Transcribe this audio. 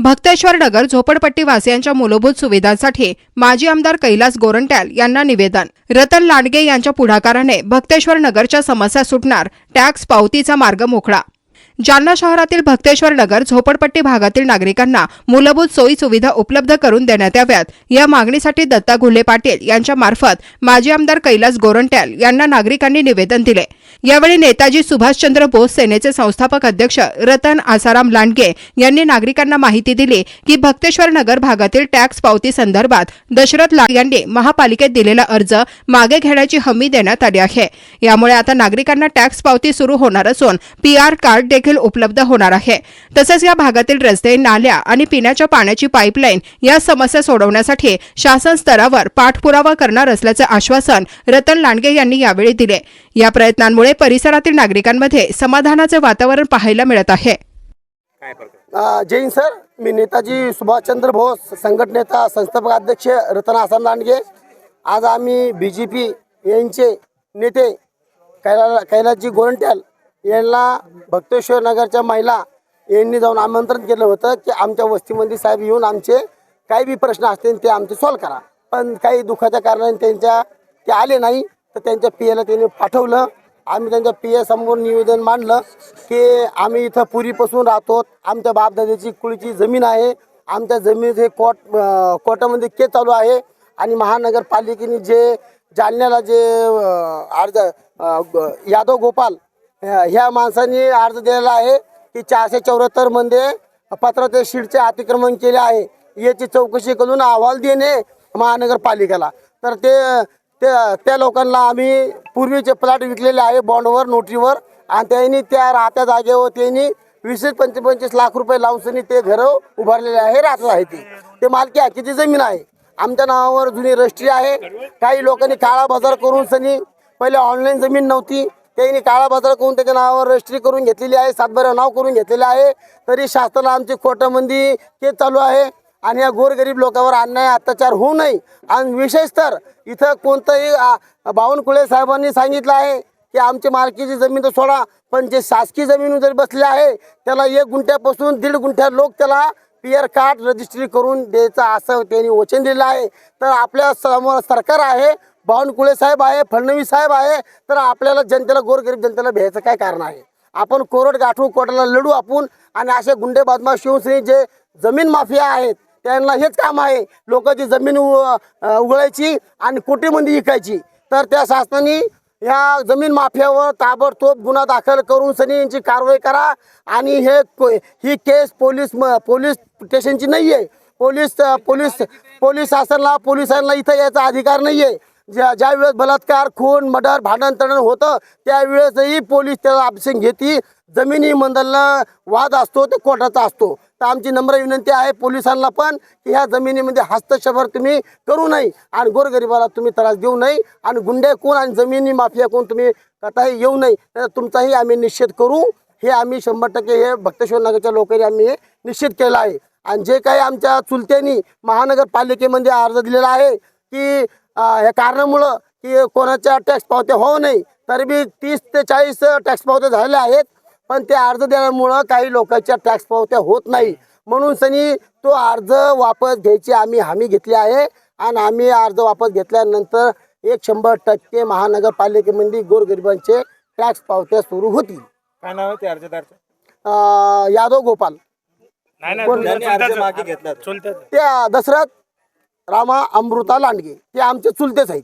भक्तेश्वर नगर झोपडपट्टी वासियांच्या मूलभूत सुविधांसाठी माजी आमदार कैलास गोरंट्याल यांना निवेदन। रतन लांडगे यांच्या पुढाकाराने भक्तेश्वर नगरच्या समस्या सुटणार, टॅक्स पावतीचा मार्ग मोकळा। जालना शहरातील भक्तेश्वर नगर झोपडपट्टी भागातील नागरिकांना मूलभूत सोयी सुविधा उपलब्ध करून देण्यात याव्यात या मागणीसाठी दत्ता घुले पाटील यांच्या मार्फत माजी आमदार कैलास गोरंट्याल यांना नागरिकांनी निवेदन दिले। यावेळी नेताजी सुभाषचंद्र बोस सेनेचे संस्थापक अध्यक्ष रतन आसाराम लांडगे यांनी नागरिकांना माहिती दिली की भक्तेश्वर नगर भागातील टॅक्स पावती संदर्भात दशरथ लाड यांनी महापालिकेत दिलेला अर्ज मागे घेण्याची हमी देण्यात आली आहे। यामुळे आता नागरिकांना टॅक्स पावती सुरू होणार असून पीआर कार्ड देखील उपलब्ध होणार आहे। तसेच या भागातील रस्ते, नाल्या आणि पिण्याच्या पाण्याची पाईपलाईन या समस्या सोडवण्यासाठी शासन स्तरावर पाठपुरावा करणार असल्याचे आश्वासन रतन लांडगे यांनी यावेळी दिले। या प्रयत्नांमुळे परिसरातील नागरिकांमध्ये समाधानाचे वातावरण पाहायला मिळत आहे। जय हिंद सर, मी नेताजी सुभाषचंद्र बोस संघटनेचा संस्थापक अध्यक्ष रतन आसाराम लांडगे। आज आम्ही बीजेपी यांचे नेते कैलासजी गोरंट्याल यांना भक्तेश्वर नगरच्या महिला यांनी जाऊन आमंत्रण केलं होतं की आमच्या वस्तीमध्ये साहेब येऊन आमचे काही बी प्रश्न असतील ते आमचे सॉल्व करा। पण काही दुःखाच्या कारणाने ते आले नाही, तर त्यांच्या पीएला त्यांनी पाठवलं। आम्ही त्यांच्या पीए समोर निवेदन मांडलं की आम्ही इथं पूर्वीपासून राहतो, आमच्या बापदादाची कुळीची जमीन आहे, आमच्या जमिनीचे कोर्टामध्ये केस चालू आहे आणि महानगरपालिकेने जे जालन्याला जे अर्ज यादव गोपाल ह्या माणसांनी अर्ज दिलेला आहे की 474 मध्ये पत्राचे शीटचे अतिक्रमण केले आहे, याची चौकशी करून अहवाल देणे महानगरपालिकेला। तर त्या लोकांना आम्ही पूर्वीचे प्लॉट विकलेले आहे बॉन्डवर, नोटरीवर, आणि त्यांनी त्या राहत्या जागेवर त्यांनी 20-25 लाख रुपये लावून ते घरं उभारलेले आहे, राहत आहे। ते मालकी हक्कीची जमीन आहे, आमच्या नावावर जुनी रजिस्ट्री आहे। काही लोकांनी काळा बाजार करून सनी पहिले ऑनलाईन जमीन नव्हती, त्यांनी काळा बाजार करून त्याच्या नावावर रजिस्ट्री करून घेतलेली आहे, 7/12 नाव करून घेतलेलं आहे। तरी शासनाला आमची कोर्टामध्ये केस चालू आहे आणि या गोरगरीब लोकांवर अन्याय अत्याचार होऊ नये। आणि विशेष तर इथं कोणतंही बावनकुळे साहेबांनी सांगितलं आहे की आमची मालकीची जमीन तर सोडा, पण जे शासकीय जमीन जरी बसले आहे त्याला 1 गुंठ्यापासून 1.5 गुंठ्या लोक त्याला पीआर कार्ड रजिस्ट्री करून द्यायचं असं त्यांनी वचन दिलं आहे। तर आपल्या समोर सरकार आहे, बावनकुळे साहेब आहे, फडणवीस साहेब आहे, तर आपल्याला जनतेला, गोरगरीब जनतेला भ्यायचं काय कारण आहे? आपण कोर्ट गाठू, कोर्टाला लढू आपण। आणि असे गुंडे बदमाश शिवसेने जे जमीन माफिया आहेत त्यांना हेच काम आहे, लोकांची जमीन उघडायची आणि कोटीमध्ये विकायची। तर त्या शासनाने ह्या जमीन माफियावर ताबडतोब गुन्हा दाखल करून सनी यांची कारवाई करा। आणि ही केस पोलीस स्टेशनची नाही आहे, पोलीस शासनाला, पोलिसांना इथं यायचा अधिकार नाही आहे। ज्या वेळेस बलात्कार, खून, मर्डर, भांडण तडण होतं त्यावेळेसही पोलीस त्याला ऑप्शन घेते। जमिनी मंदलला वाद असतो ते कोर्टाचा असतो। तर आमची नम्र विनंती आहे पोलिसांना पण की ह्या जमिनीमध्ये हस्तक्षेप तुम्ही करू नये आणि गोरगरिबाला तुम्ही त्रास देऊ नये आणि गुंडे कोण आणि जमिनी माफिया कोण तुम्ही कथाही येऊ नये, तर तुमचाही आम्ही निश्चित करू। हे आम्ही 100% हे भक्तेश्वर नगरच्या लोकांनी आम्ही हे निश्चित केलं आहे। आणि जे काही आमच्या चुलत्यांनी महानगरपालिकेमध्ये अर्ज दिलेला आहे की ह्या कारणामुळं की कोणाच्या टॅक्स पावत्या होऊ नये, तरी बी 30 ते 40 टॅक्स पावत्या झालेल्या आहेत, पण ते अर्ज देण्यामुळं काही लोकांच्या टॅक्स पावत्या होत नाही। म्हणून सनी तो अर्ज वापस घ्यायची आम्ही हमी घेतली आहे आणि आम्ही अर्ज वापस घेतल्यानंतर 100% महानगरपालिकेमध्ये गोरगरिबांचे टॅक्स पावत्या सुरू होतील। काय नाव आहे ते अर्जदारचं? यादव गोपाल, मागे घेतला त्या दशरथ रामा अमृता लांडगे, ते आमचे चुलतेच आहेत।